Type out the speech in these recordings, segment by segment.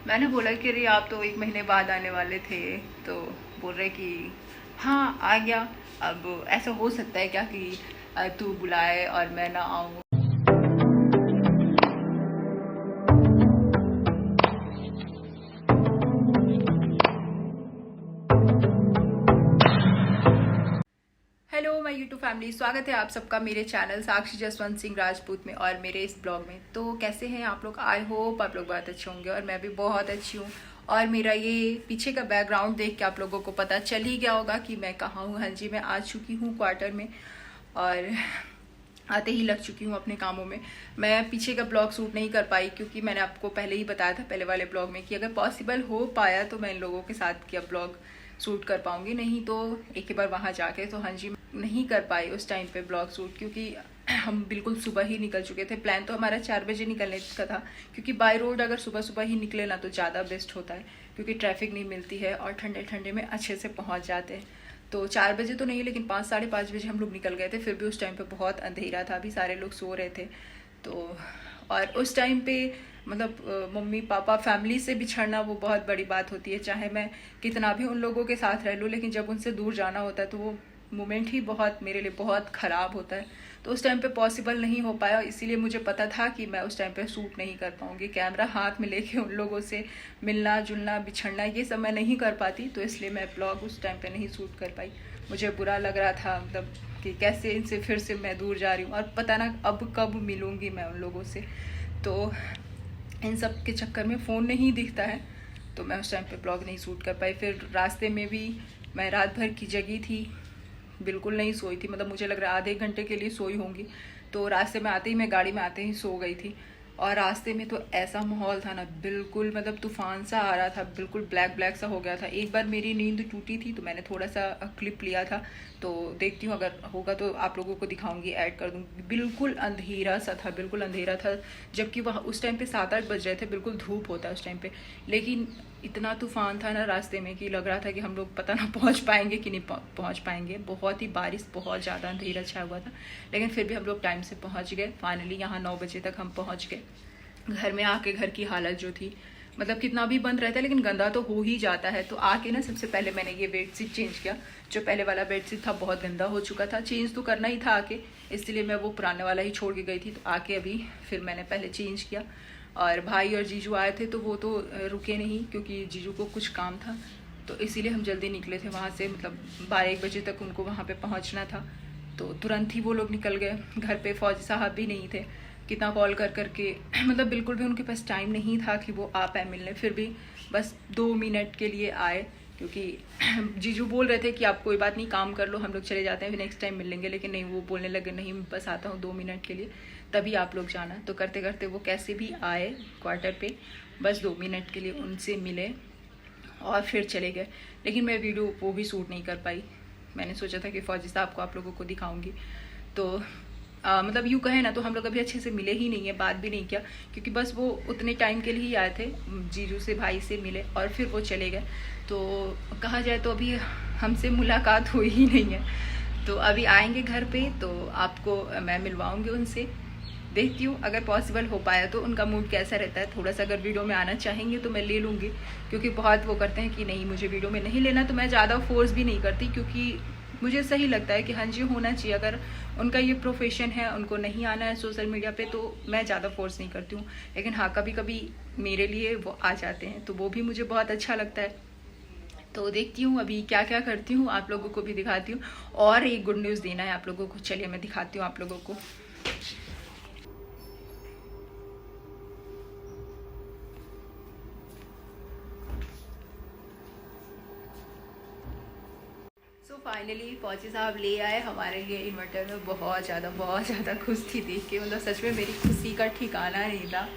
मैंने बोला कि अरे आप तो 1 महीने बाद आने वाले थे, तो बोल रहे कि हाँ आ गया। अब ऐसा हो सकता है क्या कि तू बुलाए और मैं ना आऊँ। हेलो माय यूट्यूब फैमिली, स्वागत है आप सबका मेरे चैनल साक्षी जसवंत सिंह राजपूत में और मेरे इस ब्लॉग में। तो कैसे हैं आप लोग? आई होप आप लोग बहुत अच्छे होंगे और मैं भी बहुत अच्छी हूँ। और मेरा ये पीछे का बैकग्राउंड देख के आप लोगों को पता चल ही गया होगा कि मैं कहाँ हूँ। हाँ जी, मैं आ चुकी हूँ क्वार्टर में और आते ही लग चुकी हूँ अपने कामों में। मैं पीछे का ब्लॉग शूट नहीं कर पाई क्योंकि मैंने आपको पहले ही बताया था पहले वाले ब्लॉग में कि अगर पॉसिबल हो पाया तो मैं इन लोगों के साथ क्या ब्लॉग शूट कर पाऊंगी, नहीं तो एक ही बार वहाँ जाके। तो हाँ जी, नहीं कर पाई उस टाइम पे ब्लॉग शूट क्योंकि हम बिल्कुल सुबह ही निकल चुके थे। प्लान तो हमारा 4 बजे निकलने का था क्योंकि बाय रोड अगर सुबह सुबह ही निकले ना तो ज़्यादा बेस्ट होता है क्योंकि ट्रैफिक नहीं मिलती है और ठंडे ठंडे में अच्छे से पहुँच जाते हैं। तो 4 बजे तो नहीं, लेकिन 5 साढ़े 5 बजे हम लोग निकल गए थे। फिर भी उस टाइम पे बहुत अंधेरा था, अभी सारे लोग सो रहे थे। तो और उस टाइम पे मतलब मम्मी पापा फैमिली से बिछड़ना वो बहुत बड़ी बात होती है। चाहे मैं कितना भी उन लोगों के साथ रह लूँ, लेकिन जब उनसे दूर जाना होता है तो वो मोमेंट ही बहुत मेरे लिए बहुत ख़राब होता है। तो उस टाइम पे पॉसिबल नहीं हो पाया, इसीलिए मुझे पता था कि मैं उस टाइम पे शूट नहीं कर पाऊँगी। कैमरा हाथ में लेके उन लोगों से मिलना जुलना बिछड़ना ये सब मैं नहीं कर पाती, तो इसलिए मैं ब्लॉग उस टाइम पे नहीं शूट कर पाई। मुझे बुरा लग रहा था मतलब कि कैसे इनसे फिर से मैं दूर जा रही हूँ और पता ना अब कब मिलूँगी मैं उन लोगों से। तो इन सब के चक्कर में फ़ोन नहीं दिखता है, तो मैं उस टाइम पे ब्लॉग नहीं शूट कर पाई। फिर रास्ते में भी मैं रात भर की जगी थी, बिल्कुल नहीं सोई थी। मतलब मुझे लग रहा है आधे घंटे के लिए सोई होंगी। तो रास्ते में आते ही मैं गाड़ी में आते ही सो गई थी। और रास्ते में तो ऐसा माहौल था ना, बिल्कुल मतलब तूफान सा आ रहा था, बिल्कुल ब्लैक ब्लैक सा हो गया था। एक बार मेरी नींद टूटी थी तो मैंने थोड़ा सा क्लिप लिया था, तो देखती हूँ अगर होगा तो आप लोगों को दिखाऊंगी, ऐड कर दूँगी। बिल्कुल अंधेरा सा था, बिल्कुल अंधेरा था, जबकि वहाँ उस टाइम पे 7-8 बज रहे थे, बिल्कुल धूप होता है उस टाइम पे। लेकिन इतना तूफान था ना रास्ते में कि लग रहा था कि हम लोग पता ना पहुंच पाएंगे कि नहीं पहुंच पाएंगे। बहुत ही बारिश, बहुत ज़्यादा अंधेरा छाया हुआ था, लेकिन फिर भी हम लोग टाइम से पहुंच गए। फाइनली यहाँ 9 बजे तक हम पहुंच गए। घर में आके घर की हालत जो थी, मतलब कितना भी बंद रहता है लेकिन गंदा तो हो ही जाता है। तो आके ना सबसे पहले मैंने ये बेडशीट चेंज किया। जो पहले वाला बेडशीट था बहुत गंदा हो चुका था, चेंज तो करना ही था आके, इसलिए मैं वो पुराने वाला ही छोड़ के गई थी। तो आके अभी फिर मैंने पहले चेंज किया। और भाई और जीजू आए थे तो वो तो रुके नहीं क्योंकि जीजू को कुछ काम था, तो इसीलिए हम जल्दी निकले थे वहाँ से। मतलब 12-1 बजे तक उनको वहाँ पे पहुँचना था, तो तुरंत ही वो लोग निकल गए। घर पे फौजी साहब भी नहीं थे, कितना कॉल कर करके मतलब बिल्कुल भी उनके पास टाइम नहीं था कि वो आ पाए मिलने। फिर भी बस 2 मिनट के लिए आए क्योंकि जीजू बोल रहे थे कि आप कोई बात नहीं काम कर लो, हम लोग चले जाते हैं, फिर नेक्स्ट टाइम मिल लेंगे। लेकिन नहीं, वो बोलने लगे नहीं मैं बस आता हूँ 2 मिनट के लिए, तभी आप लोग जाना। तो करते करते वो कैसे भी आए क्वार्टर पे, बस 2 मिनट के लिए उनसे मिले और फिर चले गए। लेकिन मैं वीडियो वो भी शूट नहीं कर पाई। मैंने सोचा था कि फौजी साहब को आप लोगों को दिखाऊंगी। तो मतलब यूँ कहे ना तो हम लोग अभी अच्छे से मिले ही नहीं है, बात भी नहीं किया क्योंकि बस वो उतने टाइम के लिए ही आए थे। जीजू से भाई से मिले और फिर वो चले गए। तो कहा जाए तो अभी हमसे मुलाकात हुई ही नहीं है। तो अभी आएंगे घर पे तो आपको मैं मिलवाऊंगी उनसे। देखती हूँ अगर पॉसिबल हो पाया तो। उनका मूड कैसा रहता है, थोड़ा सा अगर वीडियो में आना चाहेंगे तो मैं ले लूँगी, क्योंकि बहुत वो करते हैं कि नहीं मुझे वीडियो में नहीं लेना। तो मैं ज़्यादा फोर्स भी नहीं करती क्योंकि मुझे सही लगता है कि हाँ जी होना चाहिए। अगर उनका ये प्रोफेशन है, उनको नहीं आना है सोशल मीडिया पे, तो मैं ज़्यादा फोर्स नहीं करती हूँ। लेकिन हाँ, कभी कभी मेरे लिए वो आ जाते हैं तो वो भी मुझे बहुत अच्छा लगता है। तो देखती हूँ अभी क्या क्या करती हूँ, आप लोगों को भी दिखाती हूँ। और एक गुड न्यूज़ देना है आप लोगों को, चलिए मैं दिखाती हूँ आप लोगों को। सो फाइनली फौजी साहब ले आए हमारे लिए इन्वर्टर में। बहुत ज़्यादा खुश थी देख के, मतलब सच में मेरी खुशी का ठिकाना नहीं था।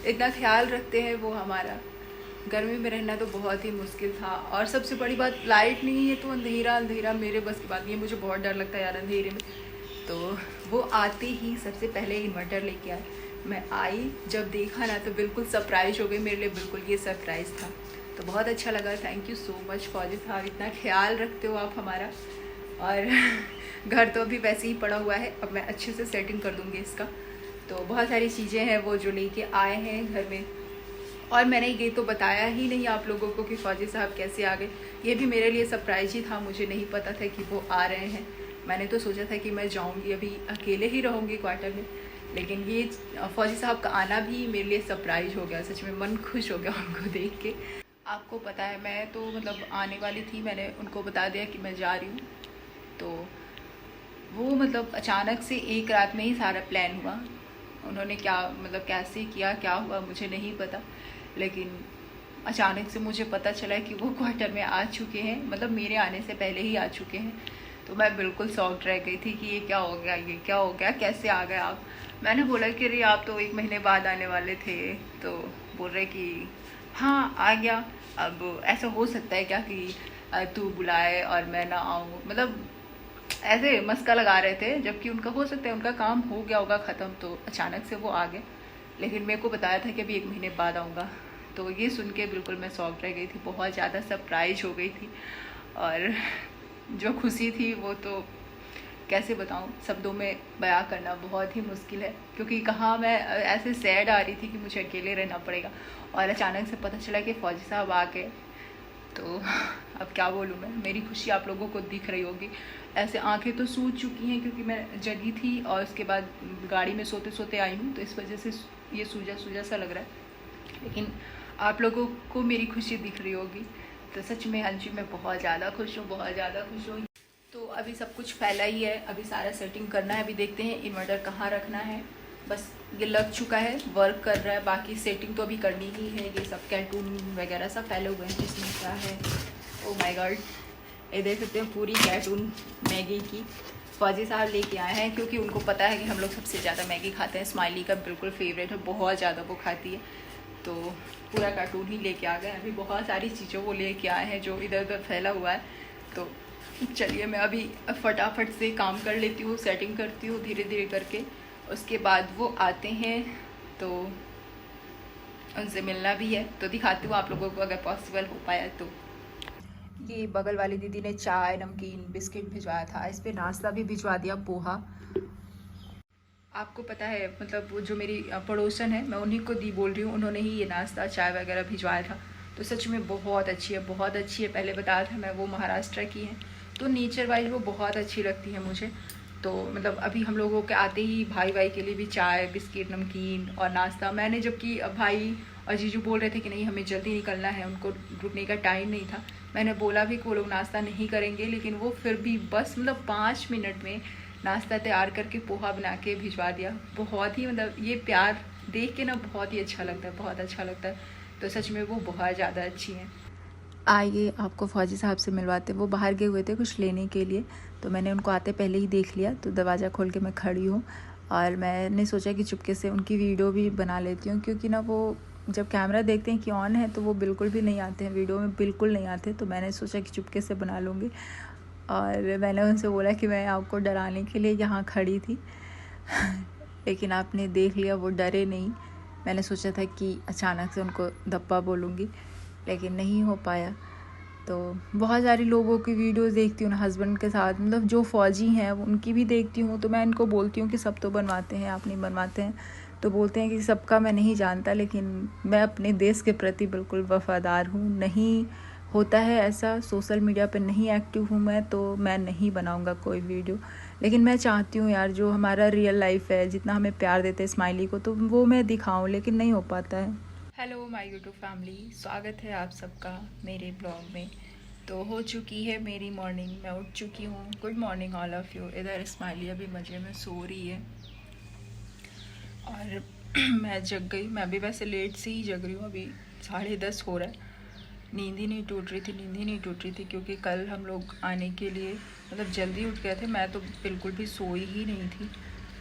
इतना ख्याल रखते हैं वो हमारा। गर्मी में रहना तो बहुत ही मुश्किल था, और सबसे बड़ी बात लाइट नहीं है तो अंधेरा अंधेरा मेरे बस की बात नहीं है। मुझे बहुत डर लगता है यार अंधेरे में। तो वो आते ही सबसे पहले इन्वर्टर लेके आए। मैं आई जब देखा ना तो बिल्कुल सरप्राइज हो गई, मेरे लिए बिल्कुल ये सरप्राइज़ था। तो बहुत अच्छा लगा। थैंक यू सो मच फौजी साहब, इतना ख्याल रखते हो आप हमारा। और घर तो अभी वैसे ही पड़ा हुआ है, अब मैं अच्छे से सेटिंग कर दूँगी इसका। तो बहुत सारी चीज़ें हैं वो जो लेके आए हैं घर में, और मैंने ये तो बताया ही नहीं आप लोगों को कि फौजी साहब कैसे आ गए। ये भी मेरे लिए सरप्राइज ही था, मुझे नहीं पता था कि वो आ रहे हैं। मैंने तो सोचा था कि मैं जाऊंगी, अभी अकेले ही रहूँगी क्वार्टर में, लेकिन ये फौजी साहब का आना भी मेरे लिए सरप्राइज हो गया। सच में मन खुश हो गया उनको देख के। आपको पता है मैं तो मतलब आने वाली थी, मैंने उनको बता दिया कि मैं जा रही हूँ, तो वो मतलब अचानक से एक रात में ही सारा प्लान हुआ। उन्होंने क्या मतलब कैसे किया, क्या हुआ मुझे नहीं पता, लेकिन अचानक से मुझे पता चला कि वो क्वार्टर में आ चुके हैं, मतलब मेरे आने से पहले ही आ चुके हैं। तो मैं बिल्कुल शॉक्ड रह गई थी कि ये क्या हो गया, ये क्या हो गया, कैसे आ गए आप। मैंने बोला कि अरे आप तो 1 महीने बाद आने वाले थे, तो बोल रहे कि हाँ आ गया। अब ऐसा हो सकता है क्या कि तू बुलाए और मैं ना आऊँ, मतलब ऐसे मस्का लगा रहे थे, जबकि उनका हो सकता है उनका काम हो गया होगा ख़त्म, तो अचानक से वो आ गए। लेकिन मेरे को बताया था कि अभी 1 महीने बाद आऊँगा। तो ये सुन के बिल्कुल मैं शॉक रह गई थी, बहुत ज़्यादा सरप्राइज हो गई थी। और जो खुशी थी वो तो कैसे बताऊँ, शब्दों में बयां करना बहुत ही मुश्किल है, क्योंकि कहाँ मैं ऐसे सैड आ रही थी कि मुझे अकेले रहना पड़ेगा, और अचानक से पता चला कि फौजी साहब आ गए। तो अब क्या बोलूँ मैं, मेरी खुशी आप लोगों को दिख रही होगी। ऐसे आंखें तो सूज चुकी हैं क्योंकि मैं जगी थी और उसके बाद गाड़ी में सोते सोते आई हूँ, तो इस वजह से ये सूजा सूजा सा लग रहा है, लेकिन आप लोगों को मेरी खुशी दिख रही होगी। तो सच में हाँ जी, मैं बहुत ज़्यादा खुश हूँ, बहुत ज़्यादा खुश हूँ। तो अभी सब कुछ फैला ही है, अभी सारा सेटिंग करना है। अभी देखते हैं इन्वर्टर कहाँ रखना है, बस ये लग चुका है, वर्क कर रहा है, बाकी सेटिंग तो अभी करनी ही है। ये सब कैटून वगैरह सब फैले हुए हैं, इसमें क्या है, ओ माय गॉड, ये देख सकते हैं पूरी कैटून मैगी की फौजी साहब लेके आए हैं, क्योंकि उनको पता है कि हम लोग सबसे ज़्यादा मैगी खाते हैं। स्माइली का बिल्कुल फेवरेट है, बहुत ज़्यादा वो खाती है, तो पूरा कार्टून ही लेके आ गए। अभी बहुत सारी चीज़ों को लेके आए हैं जो इधर उधर फैला हुआ है। तो चलिए मैं अभी फटाफट से काम कर लेती हूँ, सेटिंग करती हूँ धीरे धीरे करके, उसके बाद वो आते हैं तो उनसे मिलना भी है, तो दिखाती हूँ आप लोगों को अगर पॉसिबल हो पाया तो। ये बगल वाली दीदी ने चाय, नमकीन, बिस्किट भिजवाया था, इस पर नाश्ता भी भिजवा दिया, पोहा। आपको पता है मतलब वो जो मेरी पड़ोसन है, मैं उन्हीं को दी बोल रही हूँ, उन्होंने ही ये नाश्ता चाय वगैरह भिजवाया था। तो सच में बहुत अच्छी है, बहुत अच्छी है। पहले बताया था मैं, वो महाराष्ट्र की हैं, तो नेचर वाइज वो बहुत अच्छी लगती है मुझे। तो मतलब अभी हम लोगों के आते ही भाई के लिए भी चाय, बिस्किट, नमकीन और नाश्ता। मैंने जबकि भाई और जीजू बोल रहे थे कि नहीं हमें जल्दी निकलना है, उनको रुकने का टाइम नहीं था। मैंने बोला भी कि वो लोग नाश्ता नहीं करेंगे, लेकिन वो फिर भी बस मतलब 5 मिनट में नाश्ता तैयार करके पोहा बना के भिजवा दिया। बहुत ही मतलब ये प्यार देख के ना बहुत ही अच्छा लगता है, बहुत अच्छा लगता है। तो सच में वो बहुत ज़्यादा अच्छी हैं। आइए आपको फौजी साहब से मिलवाते। वो बाहर गए हुए थे कुछ लेने के लिए, तो मैंने उनको आते पहले ही देख लिया, तो दरवाज़ा खोल के मैं खड़ी हूँ और मैंने सोचा कि चुपके से उनकी वीडियो भी बना लेती हूँ, क्योंकि ना वो जब कैमरा देखते हैं कि ऑन है तो वो बिल्कुल भी नहीं आते हैं, वीडियो में बिल्कुल नहीं आते। तो मैंने सोचा कि चुपके से बना लूँगी, और मैंने उनसे बोला कि मैं आपको डराने के लिए यहाँ खड़ी थी लेकिन आपने देख लिया, वो डरे नहीं। मैंने सोचा था कि अचानक से उनको धप्पा बोलूँगी, लेकिन नहीं हो पाया। तो बहुत सारे लोगों की वीडियोस देखती हूँ ना हस्बैंड के साथ, मतलब जो फ़ौजी हैं उनकी भी देखती हूँ, तो मैं इनको बोलती हूँ कि सब तो बनवाते हैं, आप नहीं बनवाते हैं। तो बोलते हैं कि सबका मैं नहीं जानता, लेकिन मैं अपने देश के प्रति बिल्कुल वफ़ादार हूँ। नहीं होता है ऐसा, सोशल मीडिया पे नहीं एक्टिव हूँ मैं, तो मैं नहीं बनाऊँगा कोई वीडियो। लेकिन मैं चाहती हूँ यार, जो हमारा रियल लाइफ है, जितना हमें प्यार देते हैं स्माइली को, तो वो मैं दिखाऊँ, लेकिन नहीं हो पाता है। हेलो माय यूट्यूब फैमिली, स्वागत है आप सबका मेरे ब्लॉग में। तो हो चुकी है मेरी मॉर्निंग, मैं उठ चुकी हूँ। Good morning all of you. इधर स्माइली अभी मज़े में सो रही है और मैं जग गई। मैं भी वैसे लेट से ही जग रही हूँ, अभी 10:30 हो रहा है। नींद ही नहीं टूट रही थी, नींद ही नहीं टूट रही थी, क्योंकि कल हम लोग आने के लिए मतलब जल्दी उठ गए थे। मैं तो बिल्कुल भी सोई ही नहीं थी,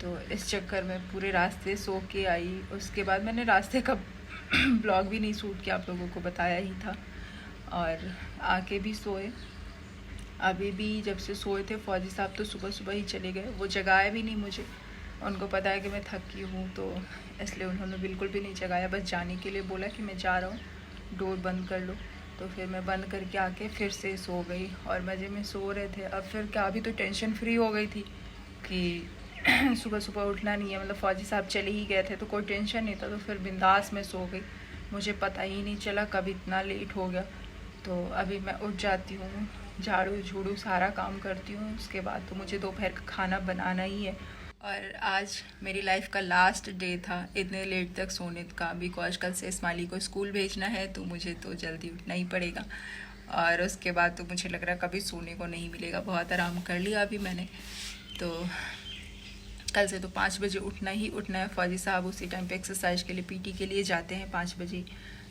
तो इस चक्कर में पूरे रास्ते सो के आई। उसके बाद मैंने रास्ते का ब्लॉग भी नहीं शूट किया, आप लोगों को बताया ही था, और आके भी सोए। अभी भी जब से सोए थे फौजी साहब तो सुबह सुबह ही चले गए, वो जगाया भी नहीं मुझे। उनको पता है कि मैं थकी हूँ, तो इसलिए उन्होंने बिल्कुल भी नहीं जगाया, बस जाने के लिए बोला कि मैं जा रहा हूँ, डोर बंद कर लो। तो फिर मैं बंद करके आके फिर से सो गई, और मज़े में सो रहे थे। अब फिर क्या, अभी तो टेंशन फ्री हो गई थी कि सुबह सुबह उठना नहीं है, मतलब फौजी साहब चले ही गए थे तो कोई टेंशन नहीं था, तो फिर बिंदास में सो गई। मुझे पता ही नहीं चला कब इतना लेट हो गया। तो अभी मैं उठ जाती हूँ, झाड़ू झूड़ू सारा काम करती हूँ, उसके बाद तो मुझे दोपहर का खाना बनाना ही है। और आज मेरी लाइफ का लास्ट डे था इतने लेट तक सोने का, बिकॉज कल से इस्माइली को स्कूल भेजना है तो मुझे तो जल्दी उठना ही पड़ेगा। और उसके बाद तो मुझे लग रहा है कभी सोने को नहीं मिलेगा। बहुत आराम कर लिया अभी मैंने, तो कल से तो 5 बजे उठना ही उठना है। फौजी साहब उसी टाइम पे एक्सरसाइज के लिए पीटी के लिए जाते हैं 5 बजे,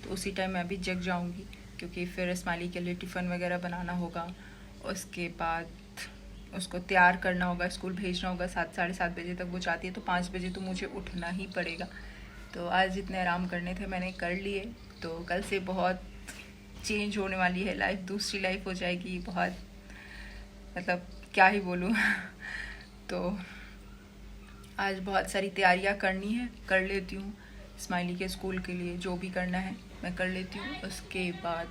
तो उसी टाइम मैं भी जग जाऊंगी, क्योंकि फिर इस्माइली के लिए टिफ़िन वगैरह बनाना होगा। उसके बाद उसको तैयार करना होगा, स्कूल भेजना होगा। 7 साढ़े 7 बजे तक वो जाती है, तो 5 बजे तो मुझे उठना ही पड़ेगा। तो आज जितने आराम करने थे मैंने कर लिए। तो कल से बहुत चेंज होने वाली है लाइफ, दूसरी लाइफ हो जाएगी। बहुत मतलब क्या ही बोलूँ तो आज बहुत सारी तैयारियां करनी है, कर लेती हूँ। इस्माइली के स्कूल के लिए जो भी करना है मैं कर लेती हूँ। उसके बाद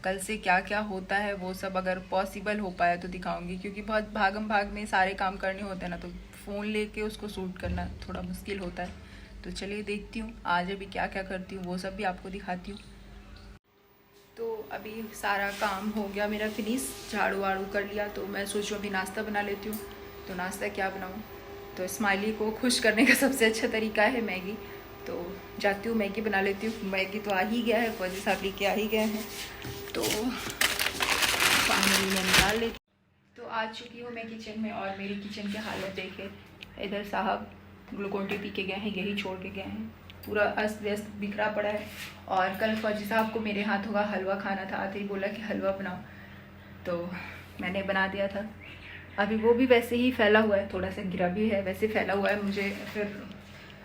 कल से क्या क्या होता है वो सब अगर पॉसिबल हो पाया तो दिखाऊंगी, क्योंकि बहुत भागम भाग में सारे काम करने होते हैं ना, तो फ़ोन लेके उसको शूट करना थोड़ा मुश्किल होता है। तो चलिए देखती हूँ आज अभी क्या क्या करती हूँ, वो सब भी आपको दिखाती हूँ। तो अभी सारा काम हो गया मेरा फिनिश, झाड़ू वाड़ू कर लिया। तो मैं सोचूँ अभी नाश्ता बना लेती हूँ। तो नाश्ता क्या बनाऊँ? तो इस्माइली को खुश करने का सबसे अच्छा तरीका है मैगी। तो जाती हूँ मैगी बना लेती हूँ। मैगी तो आ ही गया है, फौजी साहब लेके आ ही गए हैं, तो पानी में डाल लेती। तो आ चुकी हूँ मैं किचन में, और मेरी किचन की हालत देखे। इधर साहब ग्लूकोन डी पी के गए हैं, यही छोड़ के गए हैं, पूरा अस्त व्यस्त बिखरा पड़ा है। और कल फौजी साहब को मेरे हाथों का हलवा खाना था, आते ही बोला कि हलवा बनाओ, तो मैंने बना दिया था। अभी वो भी वैसे ही फैला हुआ है, थोड़ा सा गिरा भी है, वैसे फैला हुआ है। मुझे फिर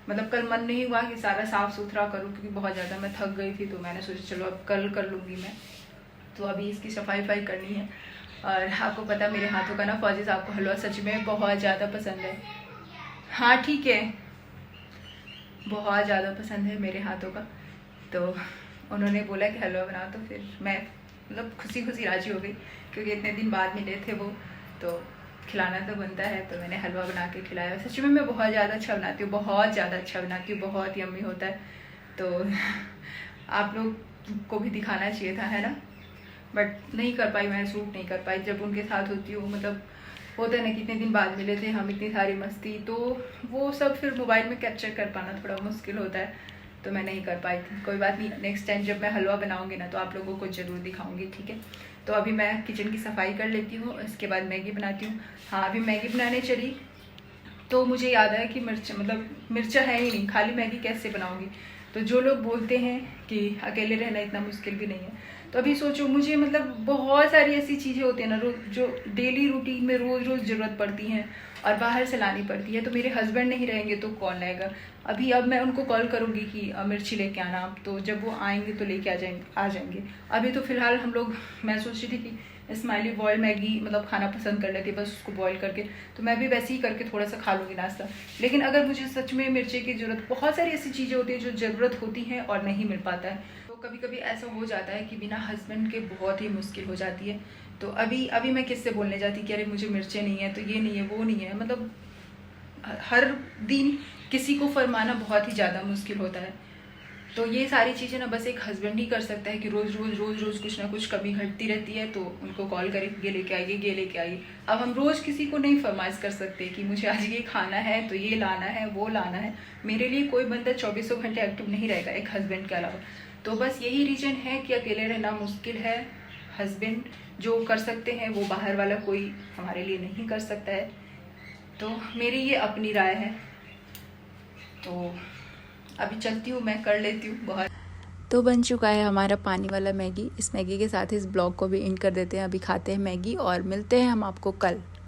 मतलब कल मन नहीं हुआ कि सारा साफ़ सुथरा करूँ, क्योंकि बहुत ज़्यादा मैं थक गई थी। तो मैंने सोचा चलो अब कल कर लूँगी मैं। तो अभी इसकी सफाई करनी है। और आपको पता मेरे हाथों का ना, फौजी साहब को हलवा सच में बहुत ज़्यादा पसंद है। हाँ ठीक है, बहुत ज़्यादा पसंद है मेरे हाथों का। तो उन्होंने बोला कि हलवा बनाओ, तो फिर मैं मतलब खुशी खुशी राजी हो गई, क्योंकि इतने दिन बाद मिले थे वो, तो खिलाना तो बनता है। तो मैंने हलवा बना के खिलाया। सच में मैं बहुत ज़्यादा अच्छा बनाती हूँ, बहुत ज़्यादा अच्छा बनाती हूँ, बहुत यम्मी होता है। तो आप लोग को भी दिखाना चाहिए था, है ना, बट नहीं कर पाई मैं, शूट नहीं कर पाई। जब उनके साथ होती हूँ, मतलब होता है ना, कितने दिन बाद मिले थे हम, इतनी सारी मस्ती, तो वो सब फिर मोबाइल में कैप्चर कर पाना थोड़ा मुश्किल होता है, तो मैं नहीं कर पाई थी। कोई बात नहीं, नेक्स्ट टाइम जब मैं हलवा बनाऊंगी ना, तो आप लोगों को ज़रूर दिखाऊंगी, ठीक है। तो अभी मैं किचन की सफाई कर लेती हूँ, इसके बाद मैगी बनाती हूँ। हाँ, अभी मैगी बनाने चली तो मुझे याद आया कि मिर्चा है ही नहीं, खाली मैगी कैसे बनाऊंगी। तो जो लोग बोलते हैं कि अकेले रहना इतना मुश्किल भी नहीं है, तो अभी सोचो मुझे मतलब बहुत सारी ऐसी चीज़ें होती हैं ना जो डेली रूटीन में रोज़ रोज़ ज़रूरत पड़ती हैं और बाहर से लानी पड़ती है। तो मेरे हस्बैंड नहीं रहेंगे तो कौन लाएगा? अब मैं उनको कॉल करूँगी कि मिर्ची लेके आना आप, तो जब वो आएंगे तो लेके आ जाएंगे। अभी तो फ़िलहाल हम लोग, मैं सोच रही थी कि इस्माइली बॉयल मैगी मतलब खाना पसंद कर लेती है, बस उसको बॉयल करके, तो मैं भी वैसे ही करके थोड़ा सा खा लूँगी नाश्ता। लेकिन अगर मुझे सच में मिर्ची की ज़रूरत, बहुत सारी ऐसी चीज़ें होती हैं जो ज़रूरत होती हैं और नहीं मिल पाता है, तो कभी कभी ऐसा हो जाता है कि बिना हस्बैंड के बहुत ही मुश्किल हो जाती है। तो अभी मैं किससे बोलने जाती कि अरे मुझे मिर्चें नहीं है, तो ये नहीं है, वो नहीं है, मतलब हर दिन किसी को फरमाना बहुत ही ज़्यादा मुश्किल होता है। तो ये सारी चीज़ें ना बस एक हस्बैंड ही कर सकता है, कि रोज़ रोज़ कुछ ना कुछ कमी घटती रहती है, तो उनको कॉल करें, ये लेके आइए, ये लेके आइए। अब हम रोज़ किसी को नहीं फरमाइश कर सकते कि मुझे आज ये खाना है, तो ये लाना है, वो लाना है। मेरे लिए कोई बंदा 24 घंटे एक्टिव नहीं रहेगा एक हस्बैंड के अलावा। तो बस यही रीज़न है कि अकेले रहना मुश्किल है। हस्बैंड जो कर सकते हैं वो बाहर वाला कोई हमारे लिए नहीं कर सकता है। तो मेरी ये अपनी राय है। तो अभी चलती हूँ, मैं कर लेती हूँ बहुत। तो बन चुका है हमारा पानी वाला मैगी। इस मैगी के साथ इस ब्लॉग को भी एंड कर देते हैं। अभी खाते हैं मैगी और मिलते हैं हम आपको कल।